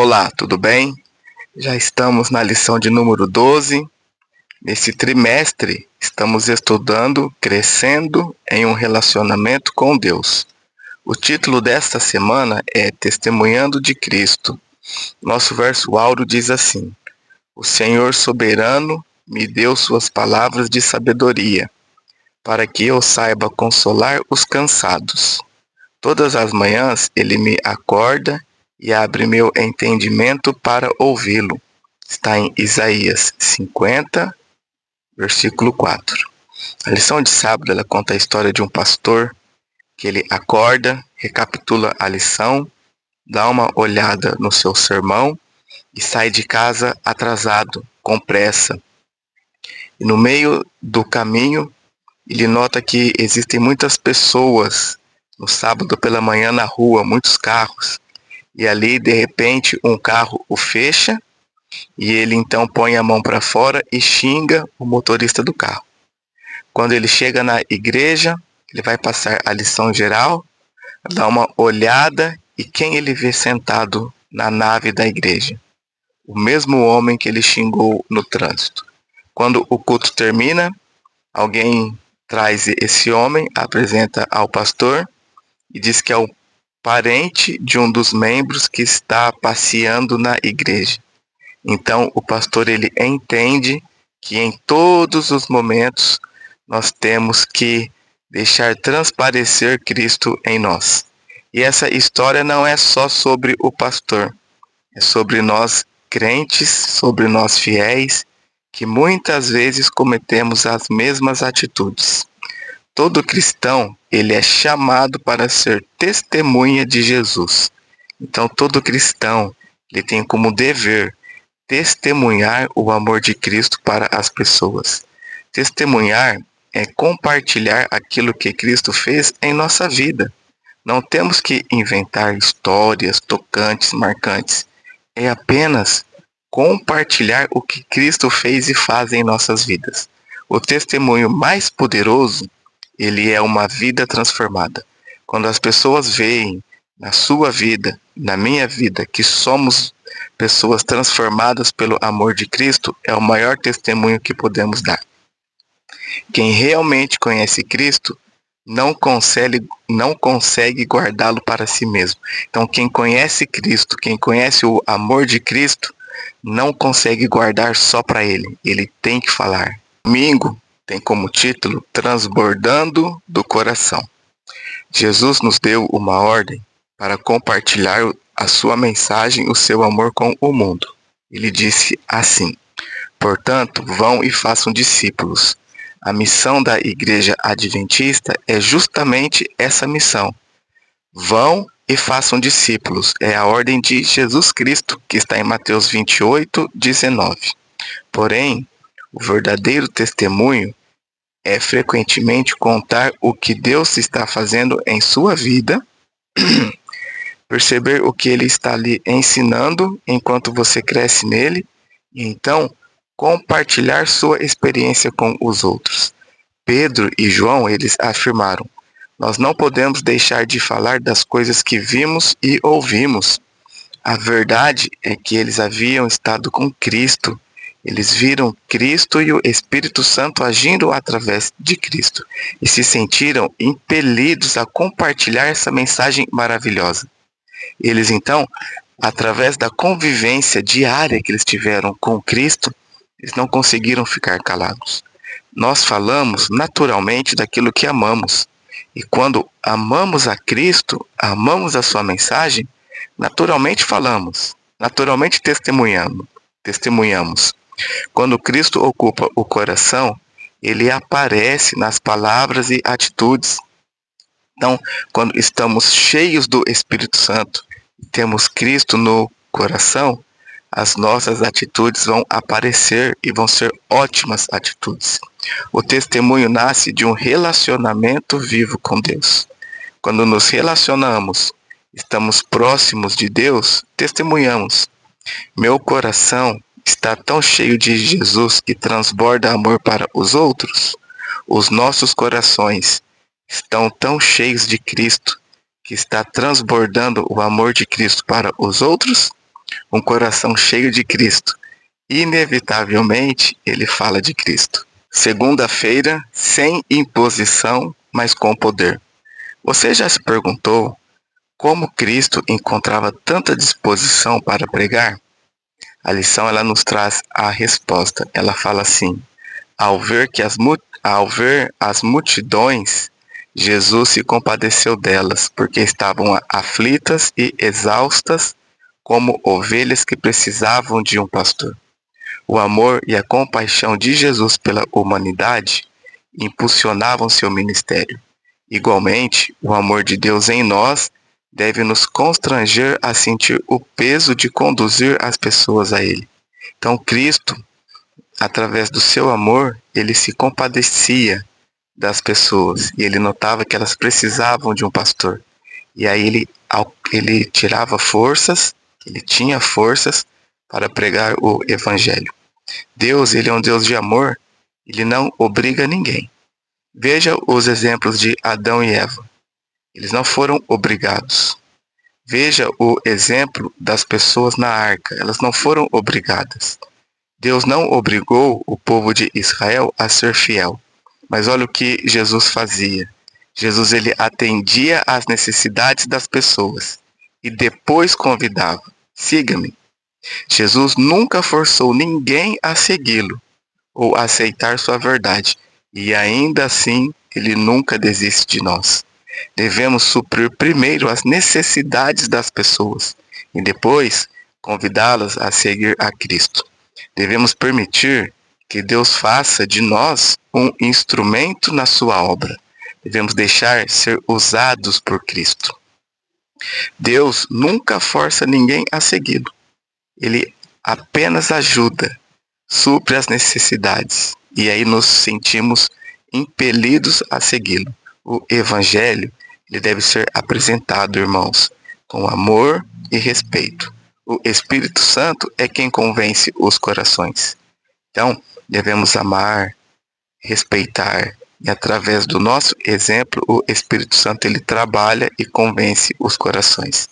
Olá, tudo bem? Já estamos na lição de número 12. Nesse trimestre, estamos estudando Crescendo em um Relacionamento com Deus. O título desta semana é Testemunhando de Cristo. Nosso verso áureo diz assim: O Senhor soberano me deu suas palavras de sabedoria, para que eu saiba consolar os cansados. Todas as manhãs ele me acorda e abre meu entendimento para ouvi-lo. Está em Isaías 50, versículo 4. A lição de sábado ela conta a história de um pastor que ele acorda, recapitula a lição, dá uma olhada no seu sermão e sai de casa atrasado, com pressa. E no meio do caminho, ele nota que existem muitas pessoas no sábado pela manhã na rua, muitos carros. E ali, de repente, um carro o fecha e ele então põe a mão para fora e xinga o motorista do carro. Quando ele chega na igreja, ele vai passar a lição geral, dá uma olhada e quem ele vê sentado na nave da igreja? O mesmo homem que ele xingou no trânsito. Quando o culto termina, alguém traz esse homem, apresenta ao pastor e diz que é o parente de um dos membros que está passeando na igreja. Então o pastor ele entende que em todos os momentos nós temos que deixar transparecer Cristo em nós. E essa história não é só sobre o pastor, é sobre nós crentes, sobre nós fiéis, que muitas vezes cometemos as mesmas atitudes. Todo cristão, ele é chamado para ser testemunha de Jesus. Então, todo cristão, ele tem como dever testemunhar o amor de Cristo para as pessoas. Testemunhar é compartilhar aquilo que Cristo fez em nossa vida. Não temos que inventar histórias tocantes, marcantes. É apenas compartilhar o que Cristo fez e faz em nossas vidas. O testemunho mais poderoso, ele é uma vida transformada. Quando as pessoas veem na sua vida, na minha vida, que somos pessoas transformadas pelo amor de Cristo, é o maior testemunho que podemos dar. Quem realmente conhece Cristo não consegue guardá-lo para si mesmo. Então, quem conhece Cristo, quem conhece o amor de Cristo, não consegue guardar só para ele. Ele tem que falar. Domingo tem como título Transbordando do Coração. Jesus nos deu uma ordem para compartilhar a sua mensagem, o seu amor com o mundo. Ele disse assim: Portanto, vão e façam discípulos. A missão da Igreja Adventista é justamente essa missão. Vão e façam discípulos. É a ordem de Jesus Cristo, que está em Mateus 28, 19. Porém, o verdadeiro testemunho é frequentemente contar o que Deus está fazendo em sua vida, perceber o que Ele está lhe ensinando enquanto você cresce nele, e então compartilhar sua experiência com os outros. Pedro e João, eles afirmaram: nós não podemos deixar de falar das coisas que vimos e ouvimos. A verdade é que eles haviam estado com Cristo. Eles viram Cristo e o Espírito Santo agindo através de Cristo e se sentiram impelidos a compartilhar essa mensagem maravilhosa. Eles então, através da convivência diária que eles tiveram com Cristo, eles não conseguiram ficar calados. Nós falamos naturalmente daquilo que amamos. E quando amamos a Cristo, amamos a sua mensagem, naturalmente falamos, naturalmente testemunhamos. Quando Cristo ocupa o coração, ele aparece nas palavras e atitudes. Então, quando estamos cheios do Espírito Santo, temos Cristo no coração, as nossas atitudes vão aparecer e vão ser ótimas atitudes. O testemunho nasce de um relacionamento vivo com Deus. Quando nos relacionamos, estamos próximos de Deus, testemunhamos. Meu coração está tão cheio de Jesus que transborda amor para os outros. Os nossos corações estão tão cheios de Cristo que está transbordando o amor de Cristo para os outros. um coração cheio de Cristo. Inevitavelmente, ele fala de Cristo. Segunda-feira, sem imposição, mas com poder. Você já se perguntou como Cristo encontrava tanta disposição para pregar? A lição ela nos traz a resposta. Ela fala assim: ao ver as multidões, Jesus se compadeceu delas, porque estavam aflitas e exaustas, como ovelhas que precisavam de um pastor. O amor e a compaixão de Jesus pela humanidade impulsionavam seu ministério. Igualmente, o amor de Deus em nós deve nos constranger a sentir o peso de conduzir as pessoas a Ele. Então, Cristo, através do seu amor, ele se compadecia das pessoas e ele notava que elas precisavam de um pastor. E aí ele tirava forças, ele tinha forças para pregar o evangelho. Deus, ele é um Deus de amor, ele não obriga ninguém. Veja os exemplos de Adão e Eva. Eles não foram obrigados. Veja o exemplo das pessoas na arca, elas não foram obrigadas. Deus não obrigou o povo de Israel a ser fiel. Mas olha o que Jesus fazia. Jesus ele atendia às necessidades das pessoas e depois convidava: siga-me. Jesus nunca forçou ninguém a segui-lo ou a aceitar sua verdade, e ainda assim ele nunca desiste de nós. Devemos suprir primeiro as necessidades das pessoas e depois convidá-las a seguir a Cristo. Devemos permitir que Deus faça de nós um instrumento na sua obra. Devemos deixar ser usados por Cristo. Deus nunca força ninguém a segui-lo. Ele apenas ajuda, supre as necessidades e aí nos sentimos impelidos a segui-lo. O Evangelho ele deve ser apresentado, irmãos, com amor e respeito. O Espírito Santo é quem convence os corações. Então, devemos amar, respeitar e através do nosso exemplo, o Espírito Santo ele trabalha e convence os corações.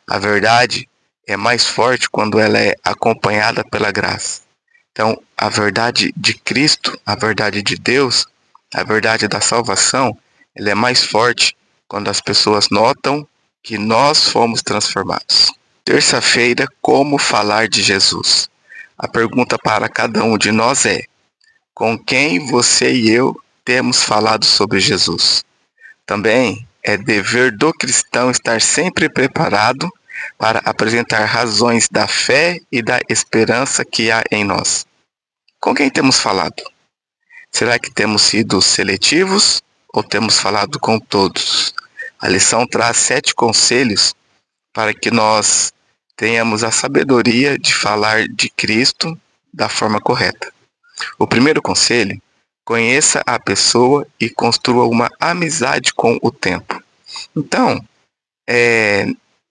A verdade é mais forte quando ela é acompanhada pela graça. Então, a verdade de Cristo, a verdade de Deus, a verdade da salvação, ela é mais forte quando as pessoas notam que nós fomos transformados. Terça-feira, como falar de Jesus? A pergunta para cada um de nós é: com quem você e eu temos falado sobre Jesus? Também é dever do cristão estar sempre preparado para apresentar razões da fé e da esperança que há em nós. Com quem temos falado? Será que temos sido seletivos ou temos falado com todos? A lição traz 7 conselhos para que nós tenhamos a sabedoria de falar de Cristo da forma correta. O primeiro conselho: conheça a pessoa e construa uma amizade com o tempo. Então,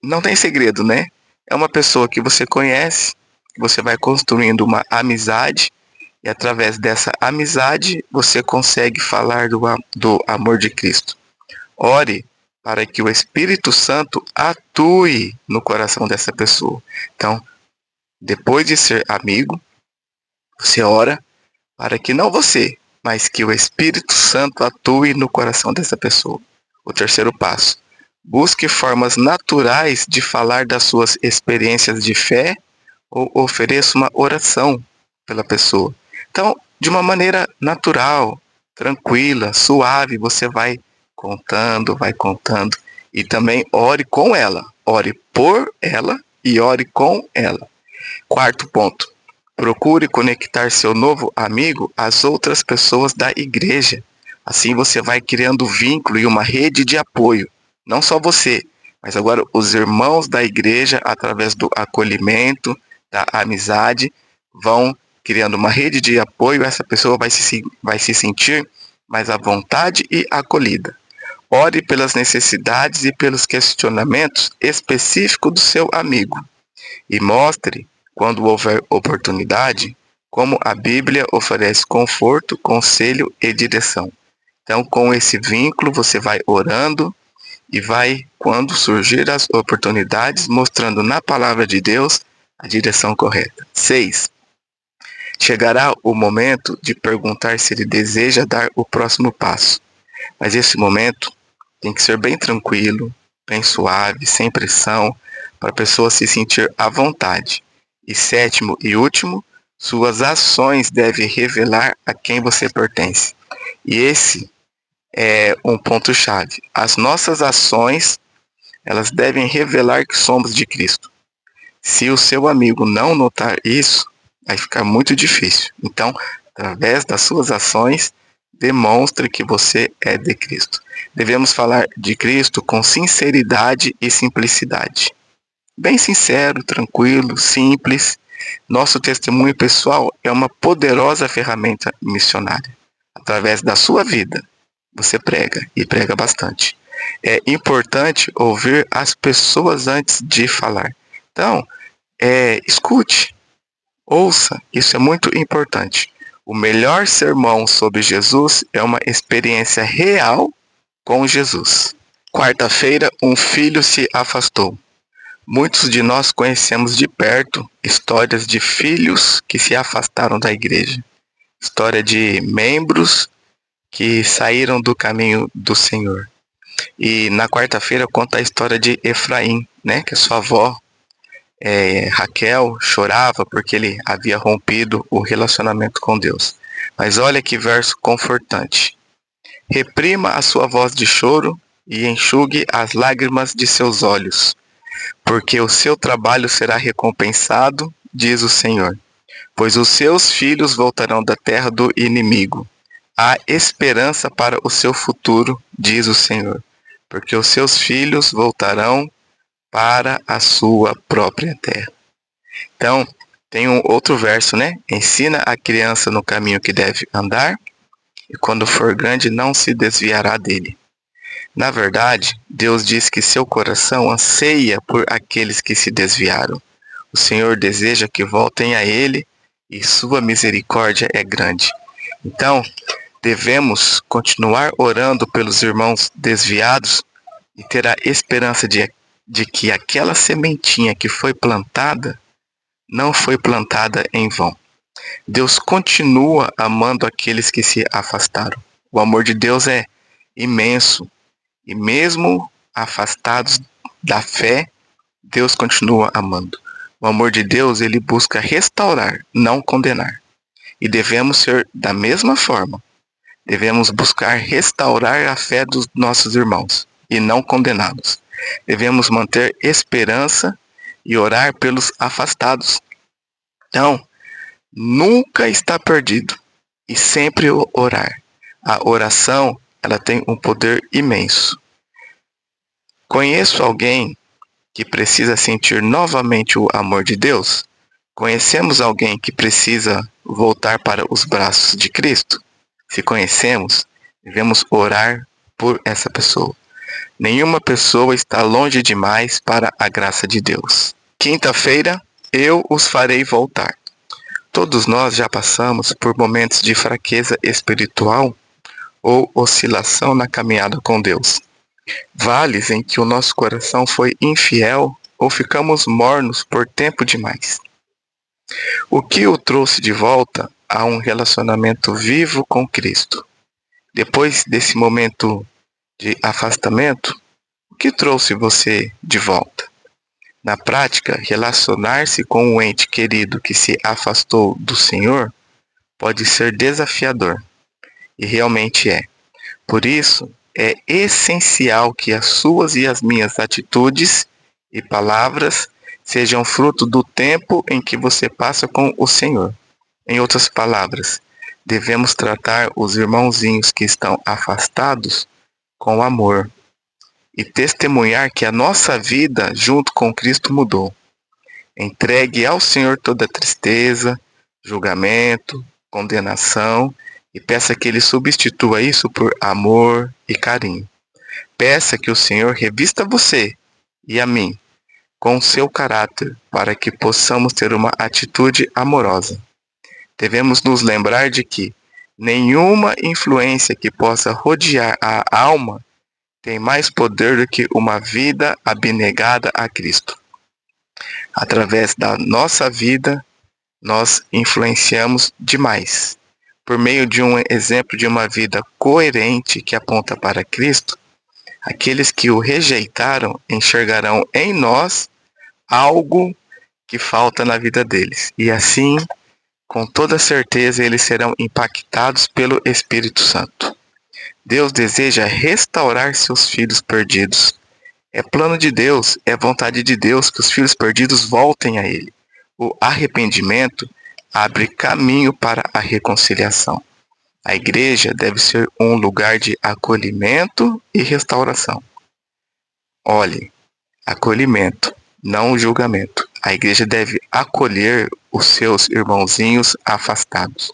não tem segredo, né? É uma pessoa que você conhece, você vai construindo uma amizade e através dessa amizade você consegue falar do amor de Cristo. Ore para que o Espírito Santo atue no coração dessa pessoa. Então, depois de ser amigo, você ora para que não você, mas que o Espírito Santo atue no coração dessa pessoa. O terceiro passo: busque formas naturais de falar das suas experiências de fé ou ofereça uma oração pela pessoa. Então, de uma maneira natural, tranquila, suave, você vai contando. E também ore com ela. Ore por ela e ore com ela. Quarto ponto: procure conectar seu novo amigo às outras pessoas da igreja. Assim você vai criando vínculo e uma rede de apoio. Não só você, mas agora os irmãos da igreja, através do acolhimento, da amizade, vão criando uma rede de apoio. Essa pessoa vai se sentir mais à vontade e acolhida. Ore pelas necessidades e pelos questionamentos específicos do seu amigo. E mostre, quando houver oportunidade, como a Bíblia oferece conforto, conselho e direção. Então, com esse vínculo, você vai orando e vai, quando surgir as oportunidades, mostrando na palavra de Deus a direção correta. 6. Chegará o momento de perguntar se ele deseja dar o próximo passo. Mas esse momento tem que ser bem tranquilo, bem suave, sem pressão, para a pessoa se sentir à vontade. E 7º e último, suas ações devem revelar a quem você pertence. E esse é um ponto-chave. As nossas ações, elas devem revelar que somos de Cristo. Se o seu amigo não notar isso, vai ficar muito difícil. Então, através das suas ações, demonstre que você é de Cristo. Devemos falar de Cristo com sinceridade e simplicidade. Bem sincero, tranquilo, simples. Nosso testemunho pessoal é uma poderosa ferramenta missionária. Através da sua vida, você prega e prega bastante. É importante ouvir as pessoas antes de falar. Então, escute, ouça, isso é muito importante. O melhor sermão sobre Jesus é uma experiência real com Jesus. Quarta-feira, um filho se afastou. Muitos de nós conhecemos de perto histórias de filhos que se afastaram da igreja. História de membros que saíram do caminho do Senhor. E na quarta-feira conta a história de Efraim, né, que a sua avó, Raquel, chorava porque ele havia rompido o relacionamento com Deus. Mas olha que verso confortante. Reprima a sua voz de choro e enxugue as lágrimas de seus olhos, porque o seu trabalho será recompensado, diz o Senhor, pois os seus filhos voltarão da terra do inimigo. Há esperança para o seu futuro, diz o Senhor, porque os seus filhos voltarão para a sua própria terra. Então, tem um outro verso, né? Ensina a criança no caminho que deve andar, e quando for grande não se desviará dele. Na verdade, Deus diz que seu coração anseia por aqueles que se desviaram. O Senhor deseja que voltem a Ele e sua misericórdia é grande. Então, devemos continuar orando pelos irmãos desviados e ter a esperança de que aquela sementinha que foi plantada não foi plantada em vão. Deus continua amando aqueles que se afastaram. O amor de Deus é imenso. E mesmo afastados da fé, Deus continua amando. O amor de Deus, ele busca restaurar, não condenar. E devemos ser da mesma forma. Devemos buscar restaurar a fé dos nossos irmãos e não condená-los. Devemos manter esperança e orar pelos afastados. Então, nunca está perdido e sempre orar. A oração, ela tem um poder imenso. Conheço alguém que precisa sentir novamente o amor de Deus? Conhecemos alguém que precisa voltar para os braços de Cristo? Se conhecemos, devemos orar por essa pessoa. Nenhuma pessoa está longe demais para a graça de Deus. Quinta-feira, eu os farei voltar. Todos nós já passamos por momentos de fraqueza espiritual ou oscilação na caminhada com Deus. Vales em que o nosso coração foi infiel ou ficamos mornos por tempo demais. O que o trouxe de volta a um relacionamento vivo com Cristo? Depois desse momento de afastamento, o que trouxe você de volta? Na prática, relacionar-se com um ente querido que se afastou do Senhor pode ser desafiador, e realmente é. Por isso, é essencial que as suas e as minhas atitudes e palavras sejam fruto do tempo em que você passa com o Senhor. Em outras palavras, devemos tratar os irmãozinhos que estão afastados com amor e testemunhar que a nossa vida junto com Cristo mudou. Entregue ao Senhor toda tristeza, julgamento, condenação e peça que Ele substitua isso por amor e carinho. Peça que o Senhor revista você e a mim com seu caráter para que possamos ter uma atitude amorosa. Devemos nos lembrar de que nenhuma influência que possa rodear a alma tem mais poder do que uma vida abnegada a Cristo. Através da nossa vida, nós influenciamos demais. Por meio de um exemplo de uma vida coerente que aponta para Cristo, aqueles que o rejeitaram enxergarão em nós algo que falta na vida deles. E assim, com toda certeza, eles serão impactados pelo Espírito Santo. Deus deseja restaurar seus filhos perdidos. É plano de Deus, é vontade de Deus que os filhos perdidos voltem a Ele. O arrependimento abre caminho para a reconciliação. A igreja deve ser um lugar de acolhimento e restauração. Olhe, acolhimento, não julgamento. A igreja deve acolher os seus irmãozinhos afastados.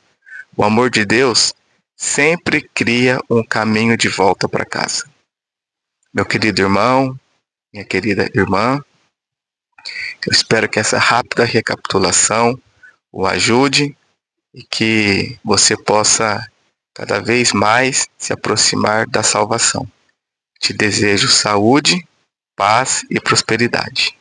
O amor de Deus sempre cria um caminho de volta para casa. Meu querido irmão, minha querida irmã, eu espero que essa rápida recapitulação o ajude e que você possa cada vez mais se aproximar da salvação. Te desejo saúde, paz e prosperidade.